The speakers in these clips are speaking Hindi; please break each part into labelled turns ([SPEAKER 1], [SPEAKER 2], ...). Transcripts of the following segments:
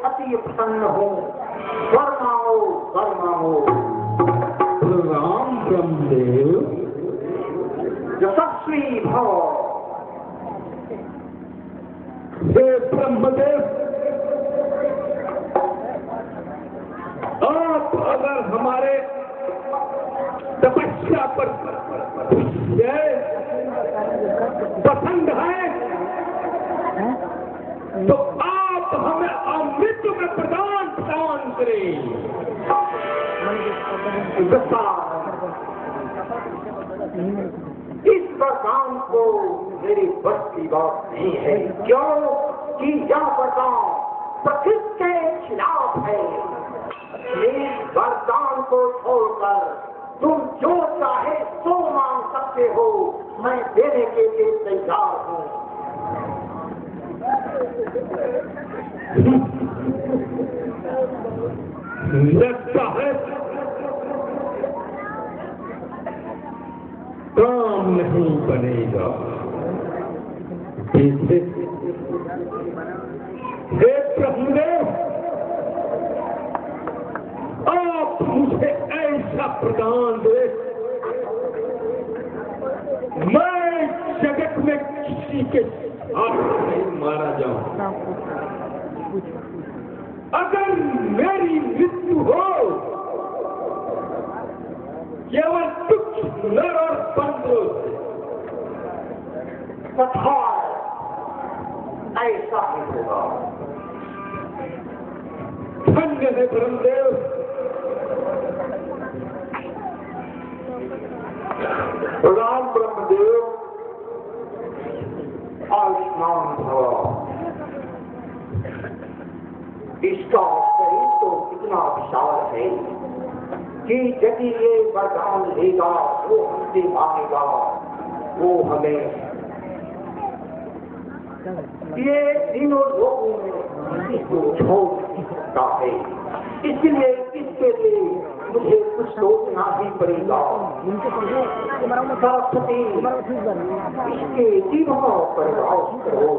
[SPEAKER 1] अति प्रसन्न हो, वर्माओ वर्माओ।
[SPEAKER 2] राम ब्रह्मदेव
[SPEAKER 1] यशस्वी भव।
[SPEAKER 2] हे ब्रह्मदेव, आप अगर हमारे तपस्या पर पसंद है तो आप हमें अमृत में प्रदान करें।
[SPEAKER 1] इस वरदान को मेरी बस की बात नहीं है, क्यों कि यह वरदान प्रकृति के खिलाफ है। इस वरदान को छोड़कर तुम जो चाहे सो मांग सकते हो, मैं देने के लिए तैयार हूँ।
[SPEAKER 2] लगता है काम नहीं बनेगा। हे ब्रह्मदेव, आप मुझे ऐसा प्रदान दे, मैं जगत में किसी के हाथ नहीं मारा जाऊं। अगर मेरी मृत्यु हो, केवल तुच्छ नर और बंदरों से,
[SPEAKER 1] तथा ऐसा ही होगा।
[SPEAKER 2] धन्य है ब्रह्मदेव।
[SPEAKER 1] राम ब्रह्मदेव, आयुष्मान भव। इसका शरीर तो कितना विशाल है कि यदि ये वरदान लेगा, वो हमसे मांगेगा, वो हमें ये तीनों लोगों में इसको छोड़ सकता है। इसलिए इसके लिए मुझे कुछ सोचना ही पड़ेगा। सरस्वती, इसके तीनों पर वास करो।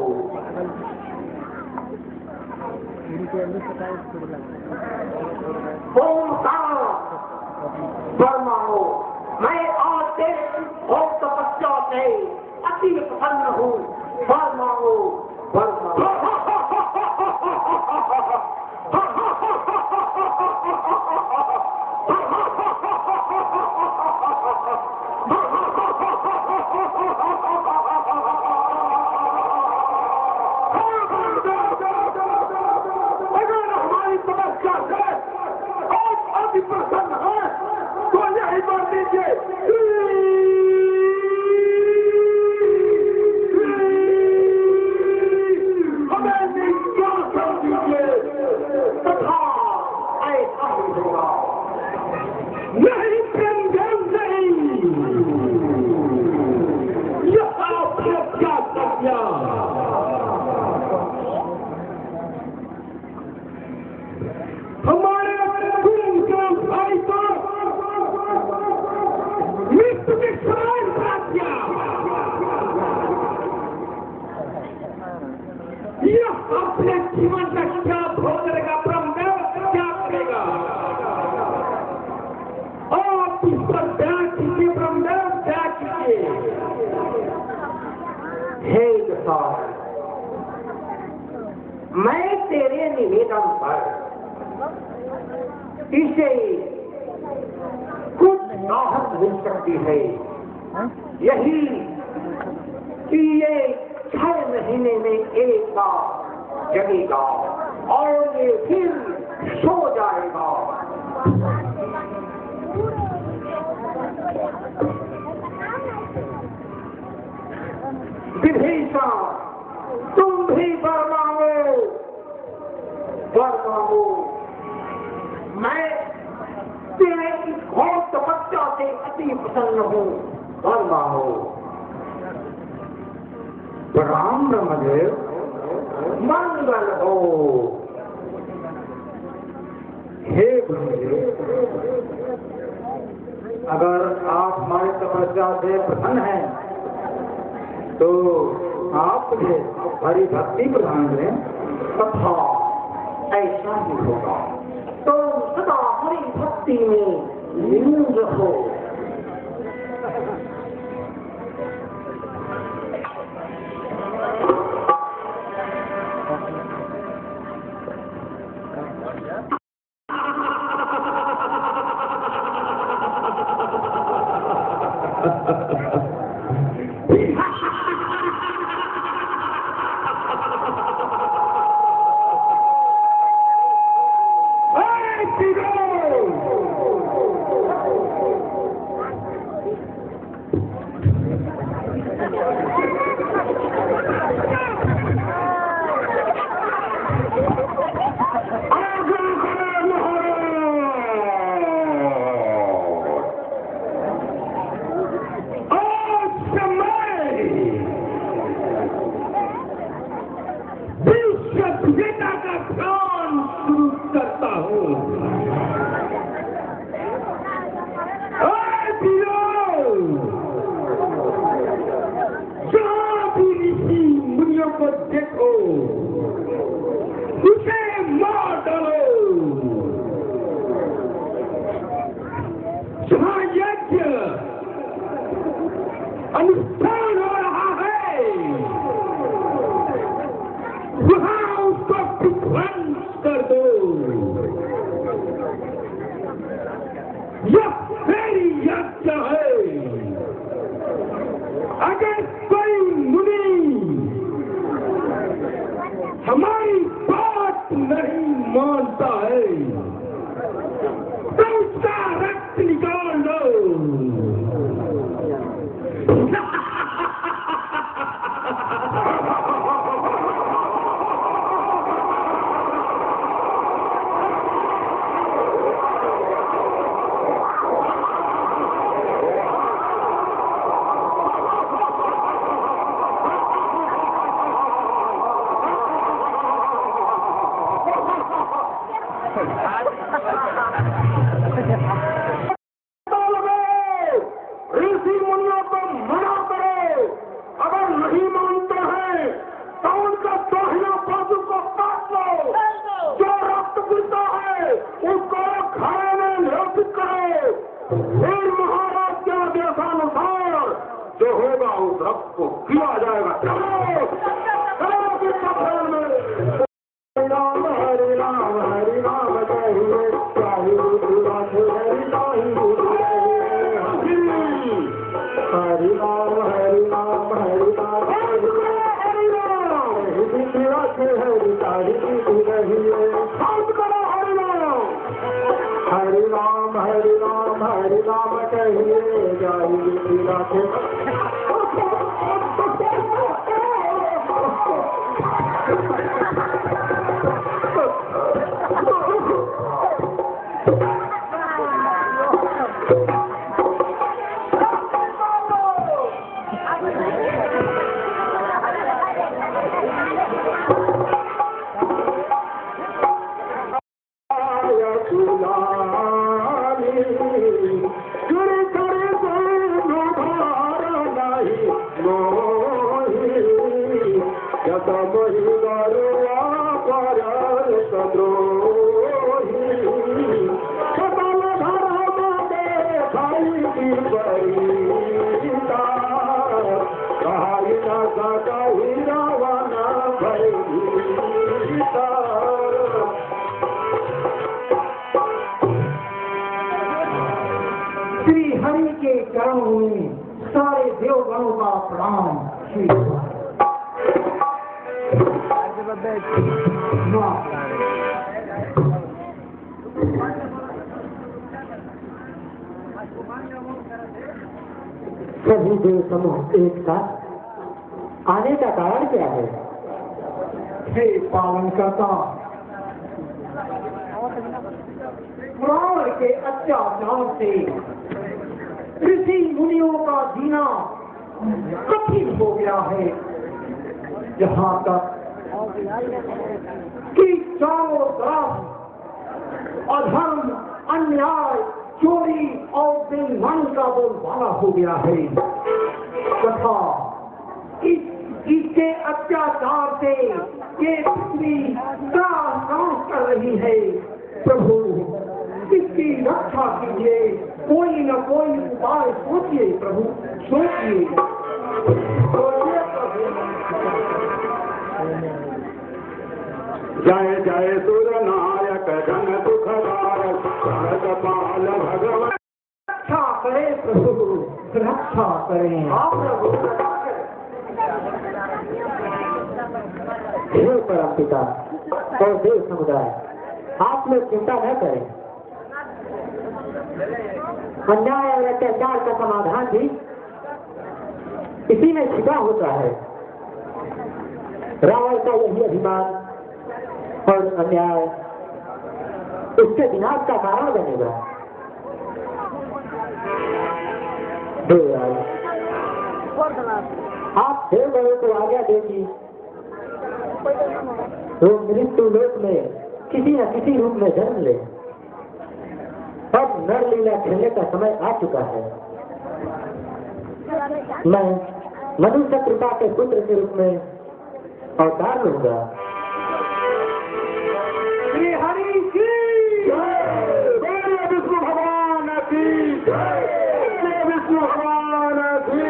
[SPEAKER 1] परमाणु, मैं आज से और तपस्या से अति प्रसन्न हूँ। परमाणु परमाणु।
[SPEAKER 2] प्रसन्न है तो यही बात दीजिए, हमें निज्ञान कर दीजिए, तथा ऐसा ही होगा। नहीं प्रेम नहीं, यह आपने क्या कर दिया। हमारे भाई को मृत्यु के समान प्राप्त किया। यह अपने जीवन का क्या भोग करेगा।
[SPEAKER 1] तेरे निवेदन पर इसे कुछ राहत मिल सकती है। यही कि ये 6 महीने में एक बार जगेगा और ये फिर सो जाएगा। विभीषण, तुम भी वर मांगो, वर मांगो। मैं तेरे इस घोर तपस्या से अति प्रसन्न हूँ, वर मांगो। राम ब्रह्मदेव, मंगल हो। हे ब्रह्मदेव, अगर आप हमारी तपस्या से प्रसन्न हैं तो आप मुझे हरि भक्ति प्रदान करें तथा ऐसा ही होगा। तो सदा हरि भक्ति में लीन रहो।
[SPEAKER 2] अनुष्ठान हो रहा है, वहां उसको विध्वंस कर दो। यह मेरी यात्रा है। अगर कोई मुनि हमारी बात नहीं मानता है तो उसका रक्त निकाल दो।
[SPEAKER 1] ऋषि मुनियों को मना करो। अगर नहीं मानते हैं तो उनका दाहिना बाजू को काट लो। जो रक्त गिरता है उसको घड़े में नियोजित करो। फिर महाराज के आदेशानुसार जो होगा उस रक्त को किया जाएगा। चलो चलो फिर सफर में। राम हरि राम हरि राम कहिए हरि राम हरि राम हरि राम हरि राम हरि राम हरि राम हरि राम कहिए जय राधे। राम श्री
[SPEAKER 3] सभी देव समूह एक साथ आने का कारण क्या है?
[SPEAKER 1] हे पालन करता, रावण के अत्याचार से ऋषि मुनियों का जीना कठिन हो गया है। यहाँ तक कि चारों तरफ अधर्म, अन्याय, चोरी और बेईमानी का बोलबाला हो गया है तथा इसके अत्याचार से ये पृथ्वी त्रास कर रही है। प्रभु, इसकी रक्षा कीजिए, कोई न कोई उपाय सोचिए प्रभु, सोचिए।
[SPEAKER 2] जय जय सुर नायक जन दुखदायक पाल भगवान।
[SPEAKER 1] रक्षा करे प्रभु, रक्षा करें। हाँ प्रभु,
[SPEAKER 3] देव परम पिता और देव समुदाय, आप लोग चिंता न करें। अन्याय और अत्याचार का समाधान भी इसी में छिपा होता है। रावण का यही अभिमान और अन्याय उसके विनाश का कारण बनेगा। देवराज, आप देवगणों को आज्ञा देगी वो मृत्यु लोक में किसी न किसी रूप में जन्म ले। अब नर लीला खेलने का समय आ चुका है। मैं मनुष्य कृपा के पुत्र के रूप में अवतार लूंगा।
[SPEAKER 1] श्री हरि की
[SPEAKER 2] विष्णु भगवान की विष्णु भगवान की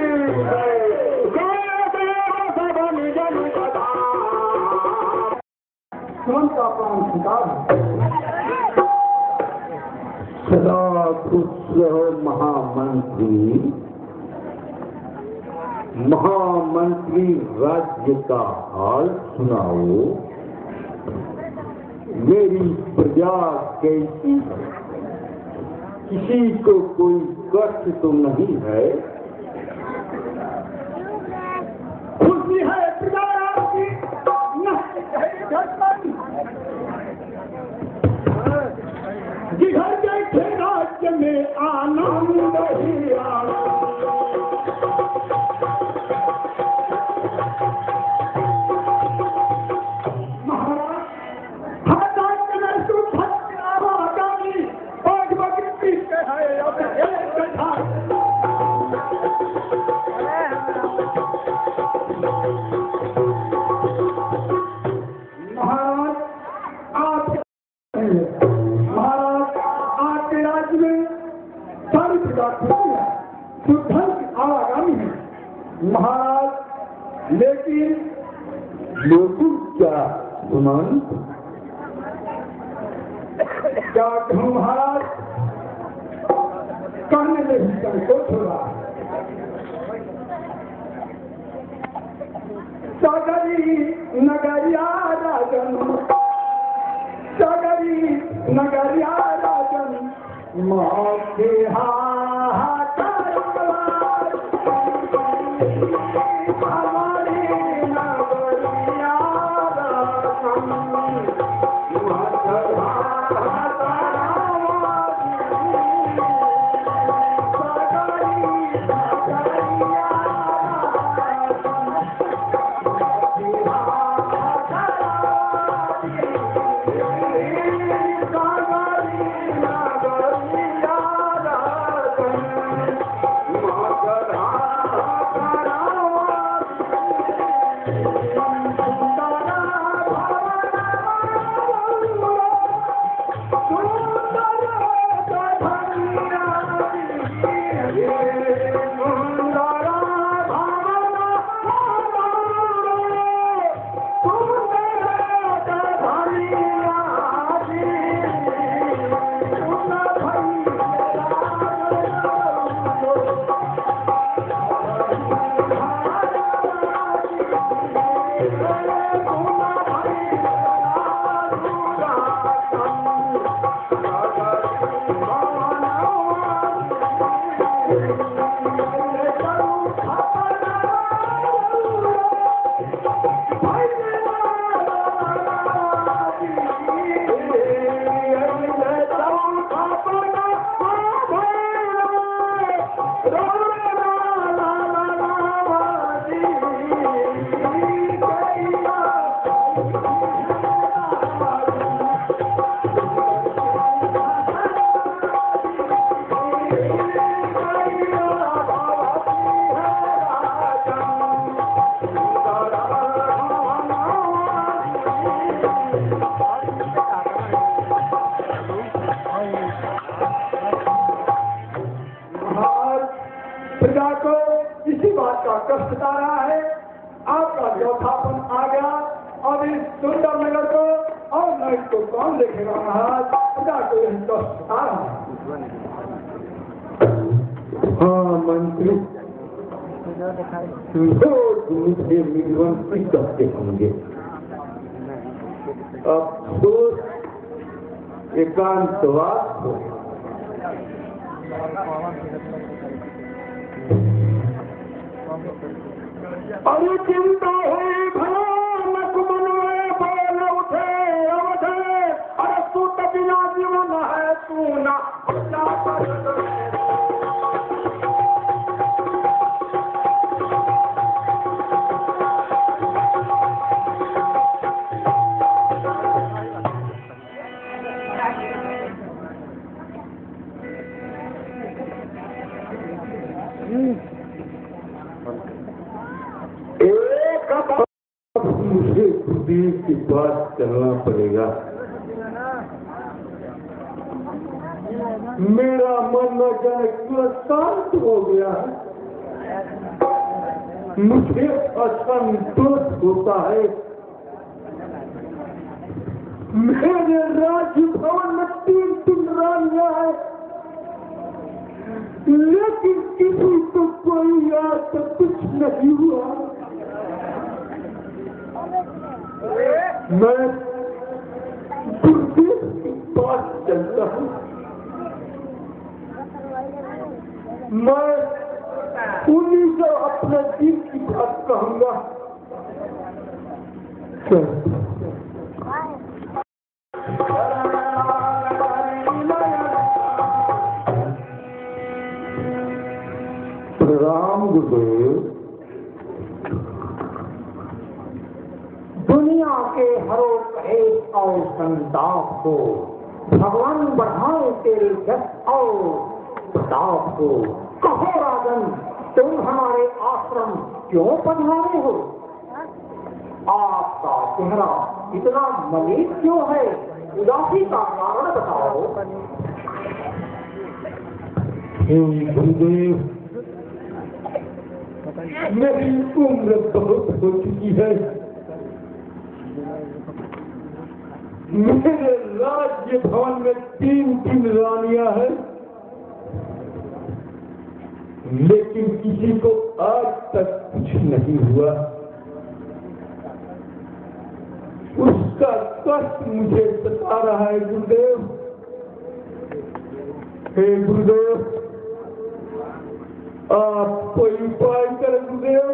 [SPEAKER 1] स्वयं का प्राण स्वीकार।
[SPEAKER 2] सदा खुश रहो महामंत्री। महामंत्री, राज्य का हाल सुनाओ। मेरी प्रजा कैसी है? किसी को कोई कष्ट तो नहीं है?
[SPEAKER 1] खुशी है प्रजा की, जिधर बैठे राज्य में आनंद ही आनंद। महाराज, लेकिन
[SPEAKER 2] क्या सुमन?
[SPEAKER 1] क्या कहूँ महाराज, कहने में ही संकोच हो रहा है। सागरी नगरिया राजन, सागरी नगरिया राजन, माथे
[SPEAKER 2] हाँ मंत्री, लोग मुझे निर्वंशी करते होंगे। अफसोस एकांतवास हो।
[SPEAKER 1] अरे चिंता हुई भयानक मन में बोल उठे अवधे, अरे तू तो बिना जीवन है तू ना
[SPEAKER 2] मुझे गुरुदेव के पास चलना पड़ेगा। मेरा मन न जाने क्यों शांत हो गया है। मुझे असंतोष होता है। मेरे राजभवन में 3 रानियां हैं, लेकिन किसी को कोई आज तक कुछ नहीं हुआ। मैं गुरुदेव के पास चलता हूँ। मैं उन्हीं से अपने दिल की बात कहूँगा। प्रणाम गुरुदेव।
[SPEAKER 1] दुनिया के हरो कलेश और संताप को भगवान बढ़ाए तेरे जस और प्रताप को। कहो राजन, तुम हमारे आश्रम क्यों पधारे हो? आपका चेहरा इतना मलिन क्यों है? उदासी का कारण बताओ।
[SPEAKER 2] गुरुदेव, मेरी उम्र बहुत हो चुकी है। मेरे राज्य भवन में 3 रानियां हैं, लेकिन किसी को आज तक कुछ नहीं हुआ। उसका कष्ट मुझे सता रहा है गुरुदेव। हे गुरुदेव, आप कोई उपाय करें गुरुदेव।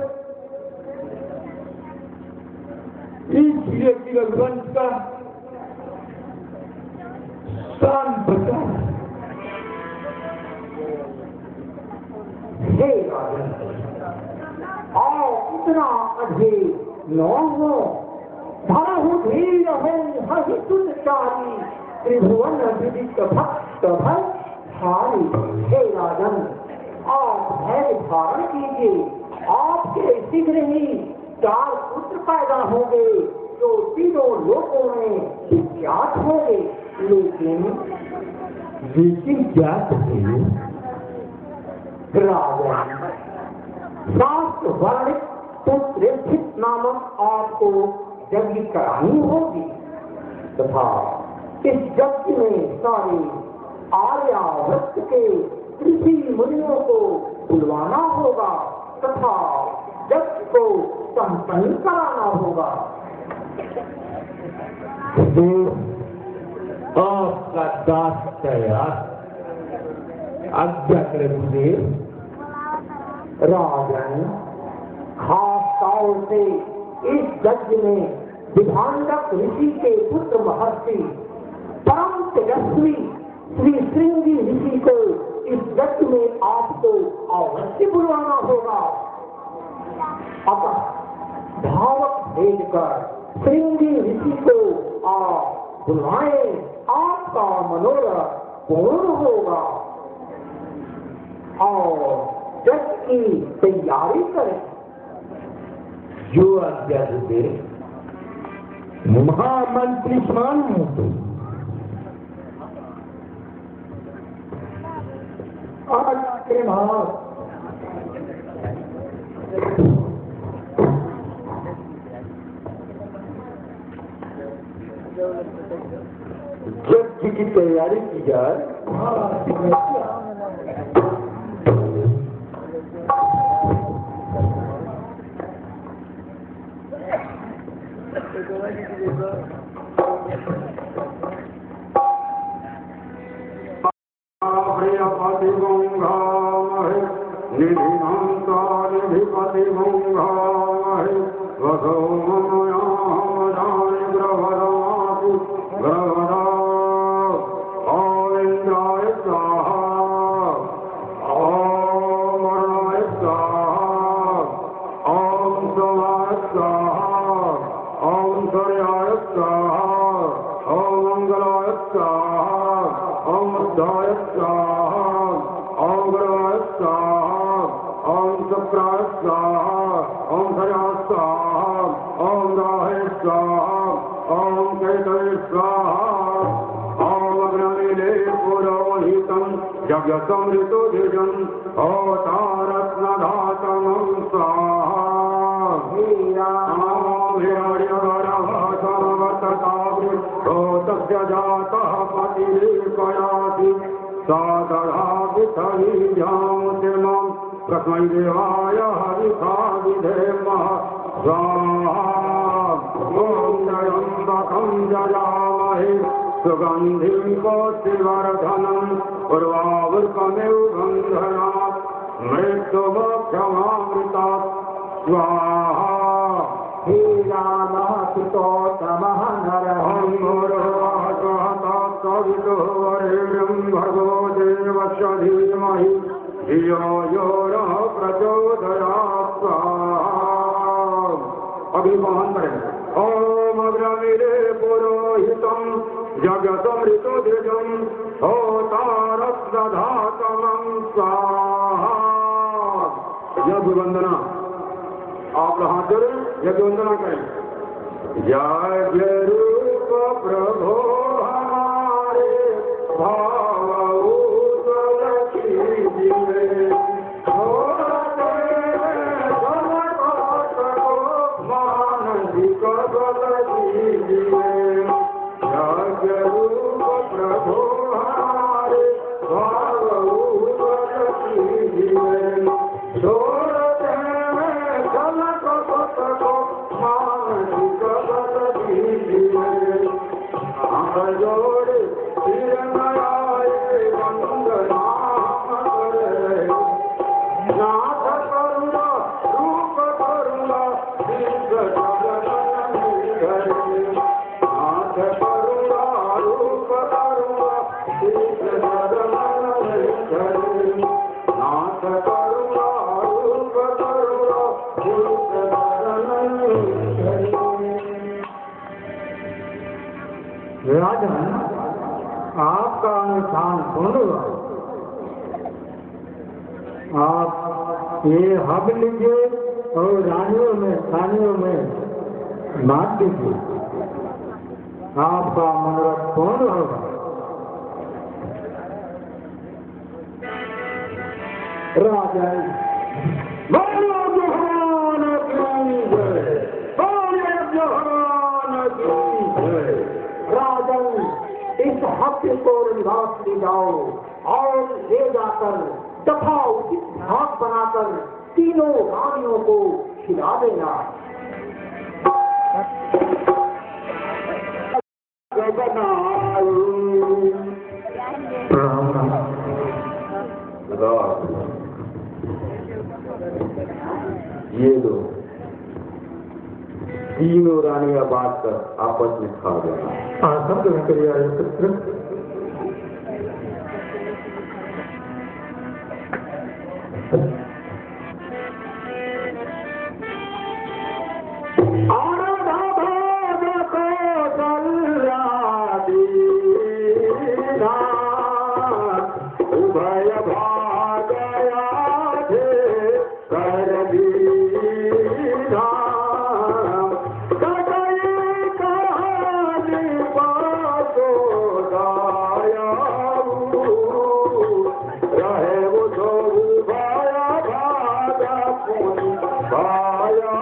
[SPEAKER 2] इसलिए कि रघुवंश का शान बचा।
[SPEAKER 1] हे राजन, आओ इतना अधिक न हो। धरहु धीर हो हहि तुझ चारी, त्रिभुवन विदित भक्त भय हारी। हे राजन, आप धैर्य धारण कीजिए। आपके शीघ्र ही 4 पुत्र पैदा होंगे जो तीनों लोकों में विख्यात होंगे।
[SPEAKER 2] लेकिन क्या कहें
[SPEAKER 1] राजन, शास्त्र वर्णित पुत्रेष्ठित नामक आपको यज्ञ करानी होगी तथा इस यज्ञ में सारे आर्यावर्त के ऋषि मुनियों को बुलवाना होगा तथा यज्ञ को संपन्न कराना होगा।
[SPEAKER 2] आपका दास तैयार, आज्ञा करें गुरुदेव।
[SPEAKER 1] राजन, खास तौर से इस यज्ञ में विभांडक ऋषि के पुत्र महर्षि श्री श्रृंगी ऋषि को इस व्यक्ति में आपको अवश्य बुलवाना होगा। अतः भावक भेज कर श्रृंगी ऋषि को आप बुलवाएं, आपका मनोरथ पूर्ण होगा और जज की तैयारी करें।
[SPEAKER 2] जो आज्ञा दे महामंत्री समान हूं। आज के महाराज जज की तैयारी की जाए।
[SPEAKER 4] जगतमृतो धिजं अवतारत्नधातमं तस्य जातः पतिरेकयाति सा दधाति तरीजामुतिर्मं प्रस्मै देवाय हविषा विधेमः स्वाहा। ॐ त्र्यम्बकं जयामहे सुगन्धिं पुष्टिवर्धनम् उर्वावृकमेव बन्धनात् मृत्युमोक्षमामृतात् स्वाहा।
[SPEAKER 1] हीरानाथितोत्तमः नरः
[SPEAKER 4] सवितो वरेण्यं भर्गो देवस्य धीमहि धियो यो नः प्रचोदयात् स्वाहा। अभी वहन करें। ओम अग्रमिरे पुरोहितं जगतमृतो धिजं होतारत्नधातमं स्वाहा। यज्ञ वंदना आप हाथ जोड़ें, यज्ञ वंदना करें। यज्ञ रूप प्रभो हमारे भावभूत कीजिए मानसिक बल दीजिए। यज्ञ रूप प्रभो हमारे भावभूत कीजिए छोड़ते झलक को मानसिक बल दीजिए। हाथ जोड़े सिर नयाए वंदना करे नाथ करुणा रूप करुणा दीर्घ जगन करे। नाथ करुणा रूप करुणा दीर्घ जगन करे। नाथ करुणा रूप करुणा दीर्घ जगन करे।
[SPEAKER 2] राजन आपका अनुष्ठान सुन आप ये हब लीजिए और रानियों में खानियों में बांट दीजिए, आपका मनोरथ पूर्ण होगा। राजा बोलो जहान की जय, बोलो जहान की जय।
[SPEAKER 1] राजन इस हत्या को निवास ले जाओ और ले जाकर तथा उचित भाग बनाकर तीनों रानियों को खिला देना।
[SPEAKER 4] ये लो तीनों रानियां बांट कर आपस में खा गया।
[SPEAKER 2] आसम करिए
[SPEAKER 4] भय भागया थे कर दीना कटई कहानी बातो गाया रहे वो जो भया भागा पुनि भाया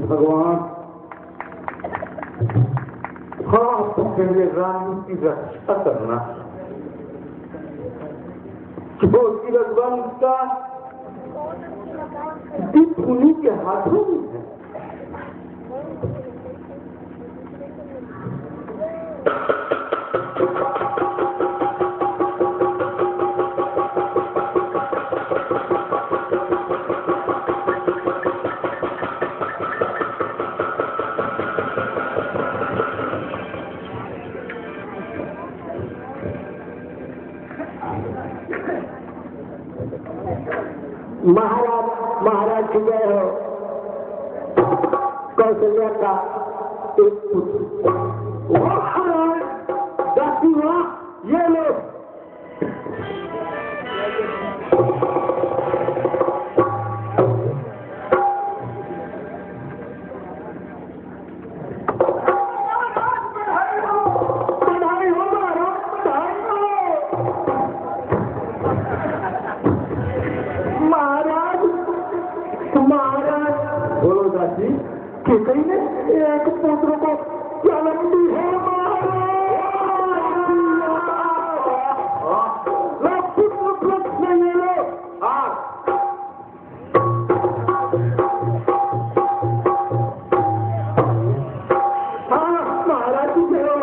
[SPEAKER 4] भगवान हाँ तुमके लिए राम की रक्षा करना जो रघुवंश का दीप उन्हीं के हाथों में है।
[SPEAKER 3] महाराज की जय हो। कौशल्या का एक पुत्र ये लोग एक पुत्र को जन्म दी है पुत्र वृक्ष में ये लो हाँ महाराज जी हो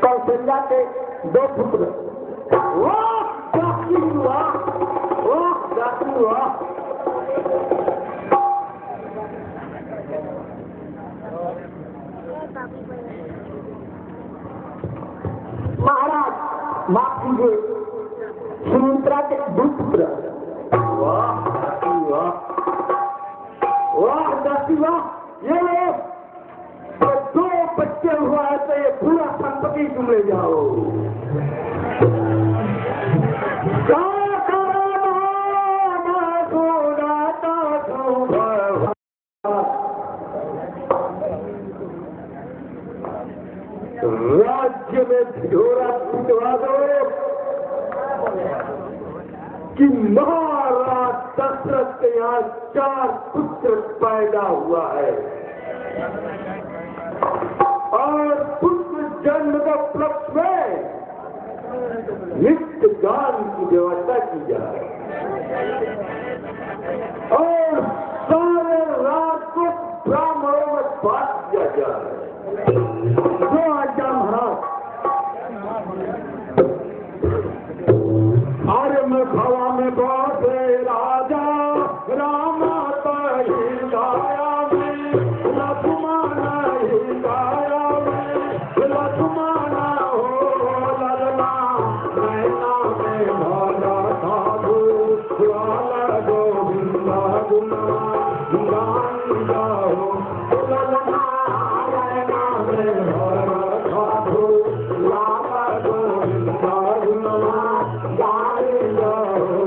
[SPEAKER 3] कौशल्या के दो पुत्र महाराज माफ कीजिए सुमित्रा के दो पुत्र वाह ये दो बच्चे हुआ है तो ये पूरा संपत्ति तुम ले जाओ। राज्य में ढिढोरा पिटवा दो कि महाराज दशरथ के यहाँ 4 पुत्र पैदा हुआ है और पुत्र जन्म के उपलक्ष्य में नित्य गान की व्यवस्था की जाए और सारे रात को ब्राह्मणों में बांट दिया जाए। जो आज्ञा महाराज आर्य में भवा में बहुत राजा रामा गाया में लक्ष्मणा लक्ष्मणा हो ललना नैना में भला साधु गोविंद गुना गान गाओ ललना नैना में भला साधु गोविंद गुना गान गाओ।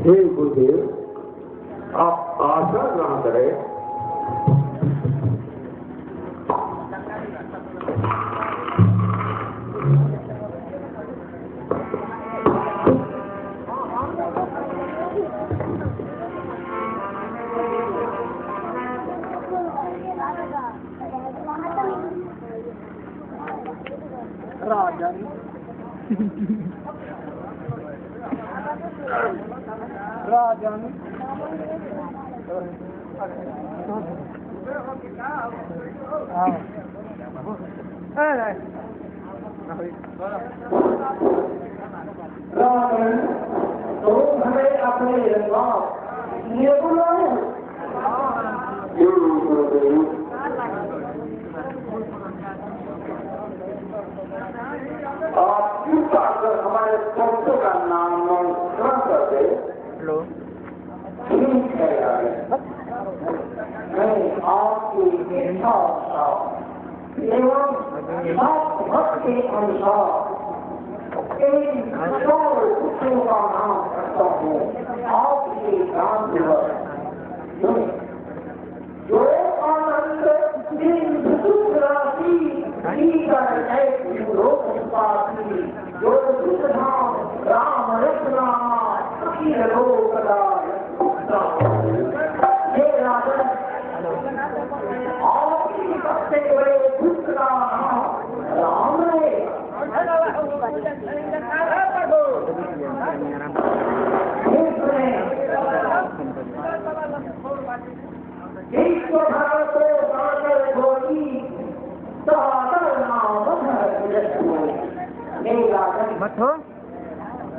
[SPEAKER 2] हे गुरुदेव, आप आशा ग्रहण करें।
[SPEAKER 1] तो हमें अपने ये बुलाए आप कृपा कर हमारे संतों का नाम ग्रहण कर दे। ठीक है यार, मैं आपकी इच्छा एवं भक्त के अनुसार एक पुत्रों का नाम करता हूँ आपके नाम दिवस। जो आनंद सुख राशि जो सुख धाम राम रत्ना ये राजन आपकी सबसे बड़े दुख का नाम राम है।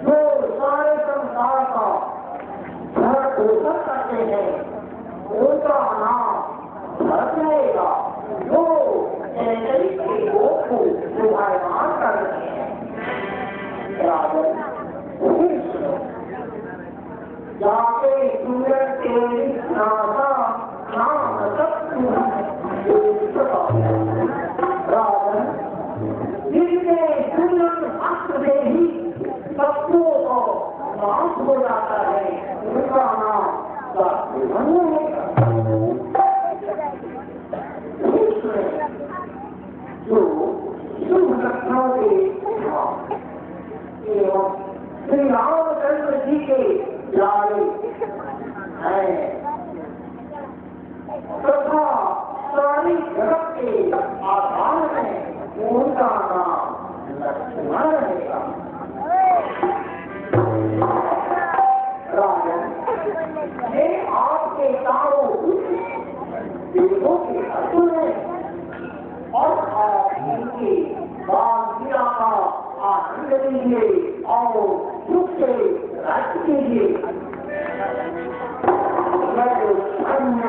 [SPEAKER 1] जो सारे संसार का भरत पोषण करते हैं उनका नाम भरत रहेगा। जो को सुभायमान कर रहे हैं जाके सूरज के नासा नाम राजन जिनके सुंदर अस्त्र से ही सबको नाश हो जाता है उनका नाम जो शुभ लक्षणों के एवं श्री रामचंद्र जी के लाले हैं तथा सारी जगत के आधार में उनका नाम लक्ष्मण रहेगा। देखो कि सुने और आपकी बागिया का आनंद लीजिए और सुख से राज्य कीजिए। मैं अन्य